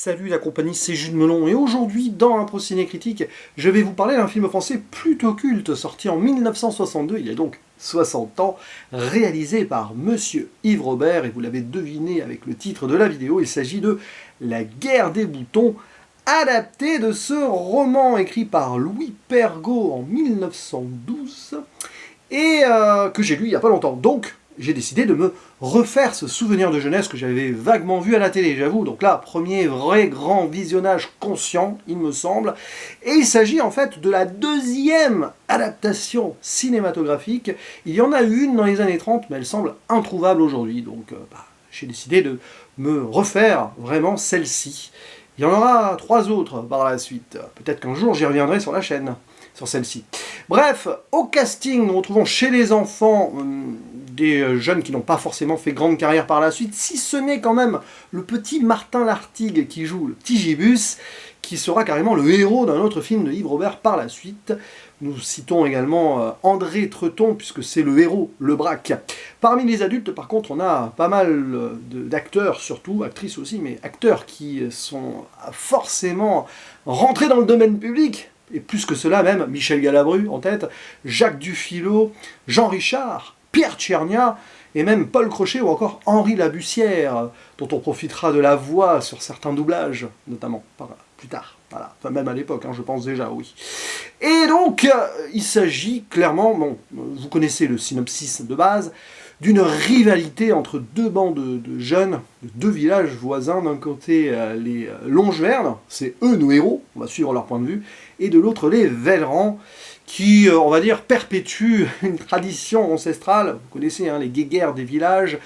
Salut la compagnie, c'est Jules Melon et aujourd'hui dans Impro Ciné Critique, je vais vous parler d'un film français plutôt culte sorti en 1962, il y a donc 60 ans, réalisé par Monsieur Yves Robert et vous l'avez deviné avec le titre de la vidéo, il s'agit de La Guerre des boutons, adapté de ce roman écrit par Louis Pergaud en 1912 et que j'ai lu il n'y a pas longtemps. Donc j'ai décidé de me refaire ce souvenir de jeunesse que j'avais vaguement vu à la télé, j'avoue. Donc là, premier vrai grand visionnage conscient, il me semble. Et il s'agit en fait de la deuxième adaptation cinématographique. Il y en a eu une dans les années 30, mais elle semble introuvable aujourd'hui. Donc j'ai décidé de me refaire vraiment celle-ci. Il y en aura 3 autres par la suite. Peut-être qu'un jour j'y reviendrai sur la chaîne, sur celle-ci. Bref, au casting, nous retrouvons chez les enfants des jeunes qui n'ont pas forcément fait grande carrière par la suite, si ce n'est quand même le petit Martin Lartigue qui joue le petit Gibus, qui sera carrément le héros d'un autre film de Yves Robert par la suite. Nous citons également André Treton, puisque c'est le héros, le braque. Parmi les adultes, par contre, on a pas mal d'acteurs, surtout, actrices aussi, mais acteurs qui sont forcément rentrés dans le domaine public, et plus que cela même, Michel Galabru en tête, Jacques Dufilot, Jean Richard, Pierre Tchernia, et même Paul Crochet ou encore Henri Labussière, dont on profitera de la voix sur certains doublages, notamment plus tard. Voilà. Enfin, même à l'époque, je pense déjà, oui. Et donc, il s'agit clairement, bon, vous connaissez le synopsis de base, d'une rivalité entre deux bandes de jeunes, de 2 villages voisins. D'un côté, les Longevernes, c'est eux nos héros, on va suivre leur point de vue, et de l'autre, les Vellerans, qui, on va dire, perpétuent une tradition ancestrale. Vous connaissez, les guéguerres des villages,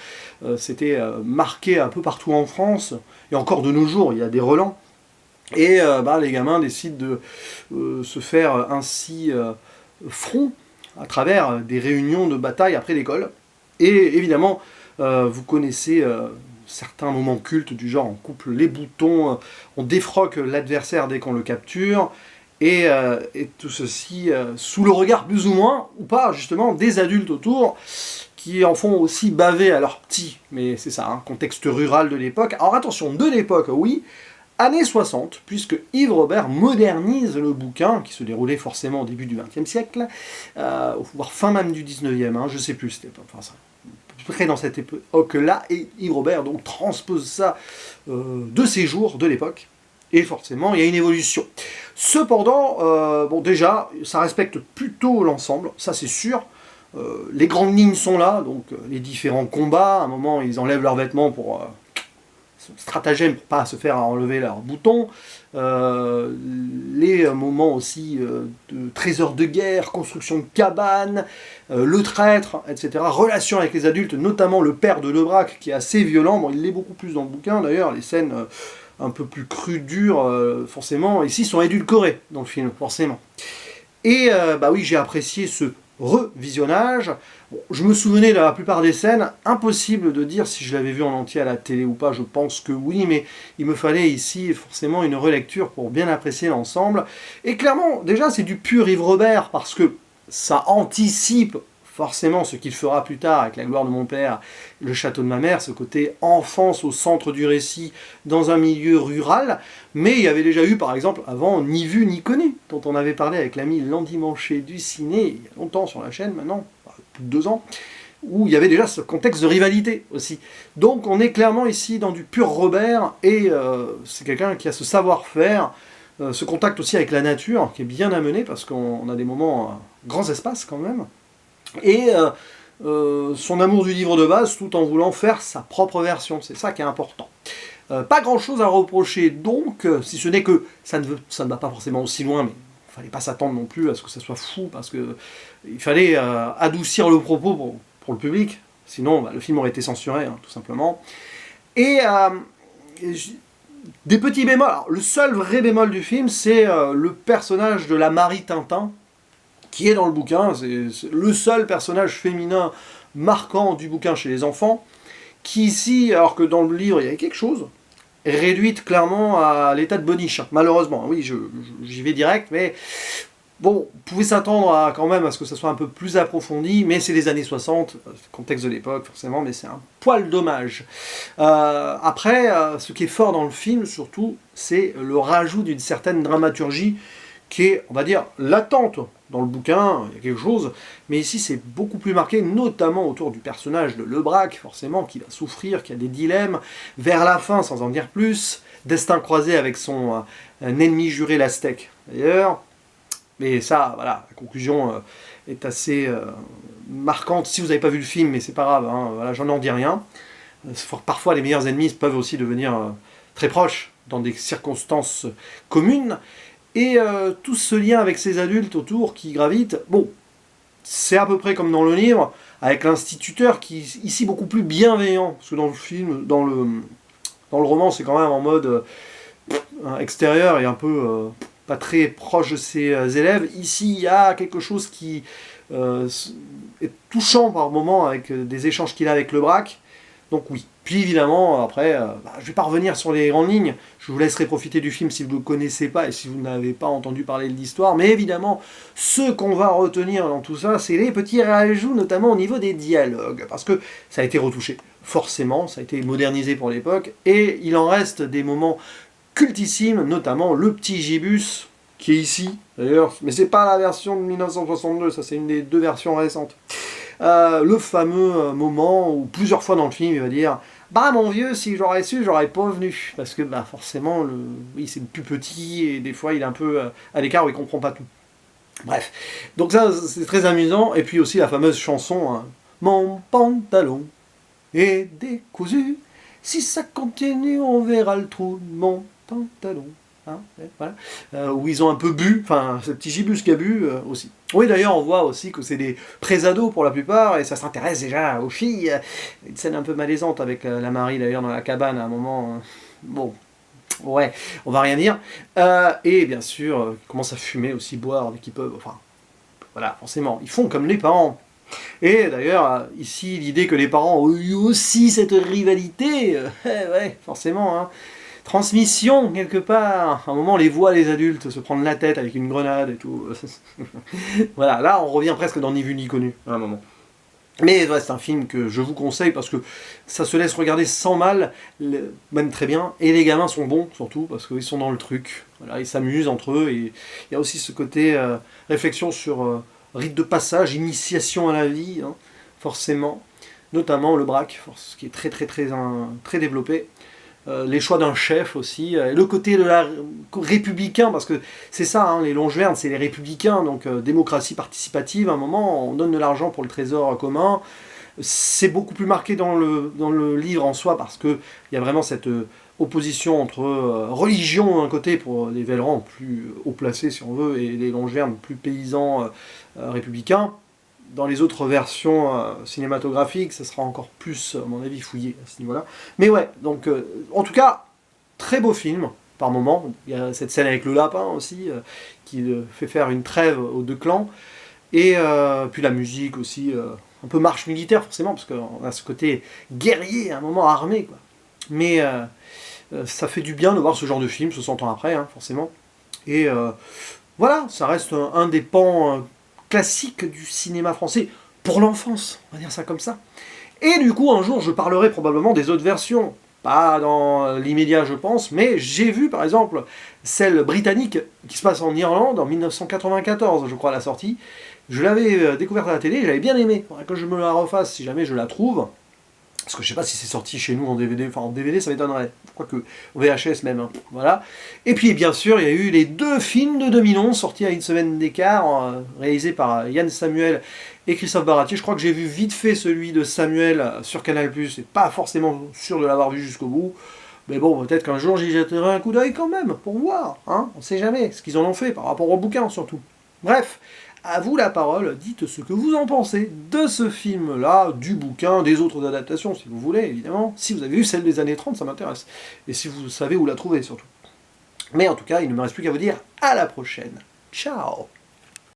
c'était marqué un peu partout en France, et encore de nos jours, il y a des relents. Et les gamins décident de se faire ainsi front à travers des réunions de bataille après l'école. Et évidemment, vous connaissez certains moments cultes du genre on coupe les boutons, on défroque l'adversaire dès qu'on le capture, et tout ceci sous le regard plus ou moins, ou pas justement, des adultes autour, qui en font aussi baver à leurs petits. Mais c'est ça, contexte rural de l'époque. Alors attention, de l'époque, oui, années 60, puisque Yves Robert modernise le bouquin, qui se déroulait forcément au début du XXe siècle, voire fin même du XIXe, je sais plus, c'était enfin, ça, à peu près dans cette époque-là, et Yves Robert donc transpose ça de ses jours, de l'époque, et forcément il y a une évolution. Cependant, bon déjà, ça respecte plutôt l'ensemble, ça c'est sûr. Les grandes lignes sont là, donc les différents combats, à un moment ils enlèvent leurs vêtements pour stratagème pour pas se faire enlever leurs boutons, les moments aussi de trésors de guerre, construction de cabanes, le traître, etc. Relation avec les adultes, notamment le père de Lebraque qui est assez violent, bon, il l'est beaucoup plus dans le bouquin d'ailleurs, les scènes un peu plus crues, dures, forcément, ici sont édulcorées dans le film, forcément. Et oui, j'ai apprécié ce revisionnage. Bon, je me souvenais de la plupart des scènes, impossible de dire si je l'avais vu en entier à la télé ou pas, je pense que oui, mais il me fallait ici forcément une relecture pour bien apprécier l'ensemble. Et clairement, déjà c'est du pur Yves Robert, parce que ça anticipe forcément ce qu'il fera plus tard avec La gloire de mon père, Le château de ma mère, ce côté enfance au centre du récit dans un milieu rural, mais il y avait déjà eu par exemple avant Ni vu ni connu, dont on avait parlé avec l'ami l'endimanché du ciné, il y a longtemps sur la chaîne maintenant, plus de 2 ans, où il y avait déjà ce contexte de rivalité aussi. Donc on est clairement ici dans du pur Robert, et c'est quelqu'un qui a ce savoir-faire, ce contact aussi avec la nature, qui est bien amené, parce qu'on a des moments, grands espaces quand même, et son amour du livre de base, tout en voulant faire sa propre version, c'est ça qui est important. Pas grand chose à reprocher donc, si ce n'est que ça ne va pas forcément aussi loin, mais il ne fallait pas s'attendre non plus à ce que ça soit fou, parce qu'il fallait adoucir le propos pour le public, sinon le film aurait été censuré, tout simplement. Et des petits bémols, alors, le seul vrai bémol du film, c'est le personnage de la Marie Tintin, qui est dans le bouquin, c'est le seul personnage féminin marquant du bouquin chez les enfants, qui ici, alors que dans le livre il y avait quelque chose, réduite clairement à l'état de boniche, malheureusement. Oui, j'y vais direct, mais Bon, vous pouvez s'attendre quand même à ce que ça soit un peu plus approfondi, mais c'est les années 60, contexte de l'époque forcément, mais c'est un poil dommage. Après, ce qui est fort dans le film, surtout, c'est le rajout d'une certaine dramaturgie qui est, on va dire, latente. Dans le bouquin, il y a quelque chose, mais ici c'est beaucoup plus marqué, notamment autour du personnage de Lebrac, forcément, qui va souffrir, qui a des dilemmes, vers la fin, sans en dire plus, destin croisé avec son ennemi juré, l'Aztèque, d'ailleurs. Mais ça, voilà, la conclusion est assez marquante. Si vous n'avez pas vu le film, mais c'est pas grave, hein, voilà, j'en dis rien. Parfois, les meilleurs ennemis peuvent aussi devenir très proches dans des circonstances communes. Et tout ce lien avec ces adultes autour qui gravitent, bon, c'est à peu près comme dans le livre, avec l'instituteur qui est ici beaucoup plus bienveillant. Parce que dans le film, dans le roman, c'est quand même en mode extérieur et un peu pas très proche de ses élèves. Ici, il y a quelque chose qui est touchant par moments avec des échanges qu'il a avec Lebrac. Donc oui. Puis évidemment, après, je ne vais pas revenir sur les grandes lignes. Je vous laisserai profiter du film si vous ne le connaissez pas et si vous n'avez pas entendu parler de l'histoire. Mais évidemment, ce qu'on va retenir dans tout ça, c'est les petits rajouts, notamment au niveau des dialogues. Parce que ça a été retouché, forcément, ça a été modernisé pour l'époque. Et il en reste des moments cultissimes, notamment le petit gibus, qui est ici, d'ailleurs. Mais c'est pas la version de 1962, ça c'est une des deux versions récentes. Le fameux moment où plusieurs fois dans le film il va dire « Bah mon vieux, si j'aurais su, j'aurais pas venu ». Parce que bah, forcément, oui, c'est le plus petit et des fois il est un peu à l'écart où il comprend pas tout. Bref, donc ça c'est très amusant. Et puis aussi la fameuse chanson hein, Mon pantalon est décousu, si ça continue on verra le trou de mon pantalon. Hein, voilà. Où ils ont un peu bu, enfin ce petit gibus qui a bu aussi. Oui d'ailleurs on voit aussi que c'est des présados pour la plupart et ça s'intéresse déjà aux filles. Une scène un peu malaisante avec la Marie d'ailleurs dans la cabane à un moment. Bon, ouais, on va rien dire. Et bien sûr, ils commencent à fumer aussi, boire dès qu'ils peuvent. Enfin, voilà, forcément, ils font comme les parents. Et d'ailleurs, ici, l'idée que les parents ont eu aussi cette rivalité, ouais, forcément, hein. Transmission, quelque part. À un moment, on les voit, les adultes, se prendre la tête avec une grenade et tout. Voilà, là, on revient presque dans Ni vu ni connu, à un moment. Mais ouais, c'est un film que je vous conseille parce que ça se laisse regarder sans mal, même très bien. Et les gamins sont bons, surtout, parce qu'ils sont dans le truc. Voilà, ils s'amusent entre eux. Et il y a aussi ce côté réflexion sur rite de passage, initiation à la vie, hein, forcément. Notamment le braque, qui est très développé. Les choix d'un chef aussi, le côté de la républicain, parce que c'est ça, hein, les Longevernes, c'est les républicains, donc démocratie participative, à un moment, on donne de l'argent pour le trésor commun. C'est beaucoup plus marqué dans le livre en soi, parce qu'il y a vraiment cette opposition entre religion d'un côté, pour les Vellerans plus haut placés si on veut, et les Longevernes plus paysans républicains. Dans les autres versions cinématographiques, ça sera encore plus, à mon avis, fouillé à ce niveau-là. Mais ouais, donc, en tout cas, très beau film, par moment. Il y a cette scène avec le lapin aussi, qui fait faire une trêve aux deux clans. Et puis la musique aussi, un peu marche militaire, forcément, parce qu'on a ce côté guerrier, à un moment armé, quoi. Mais ça fait du bien de voir ce genre de film, 60 ans après, hein, forcément. Et voilà, ça reste un des pans classique du cinéma français, pour l'enfance, on va dire ça comme ça. Et du coup, un jour, je parlerai probablement des autres versions. Pas dans l'immédiat, je pense, mais j'ai vu, par exemple, celle britannique, qui se passe en Irlande, en 1994, je crois, à la sortie. Je l'avais découverte à la télé, j'avais bien aimé. Il faudrait que je me la refasse, si jamais je la trouve. Parce que je sais pas si c'est sorti chez nous en DVD, enfin en DVD ça m'étonnerait, je crois que au VHS même, hein. Voilà. Et puis bien sûr il y a eu les deux films de 2011 sortis à une semaine d'écart, réalisés par Yann Samuel et Christophe Baratier. Je crois que j'ai vu vite fait celui de Samuel sur Canal+, et pas forcément sûr de l'avoir vu jusqu'au bout. Mais bon, peut-être qu'un jour j'y jetterai un coup d'œil quand même, pour voir, hein, on sait jamais ce qu'ils en ont fait par rapport au bouquin surtout. Bref, à vous la parole, dites ce que vous en pensez de ce film-là, du bouquin, des autres adaptations, si vous voulez, évidemment. Si vous avez vu celle des années 30, ça m'intéresse. Et si vous savez où la trouver, surtout. Mais en tout cas, il ne me reste plus qu'à vous dire à la prochaine. Ciao!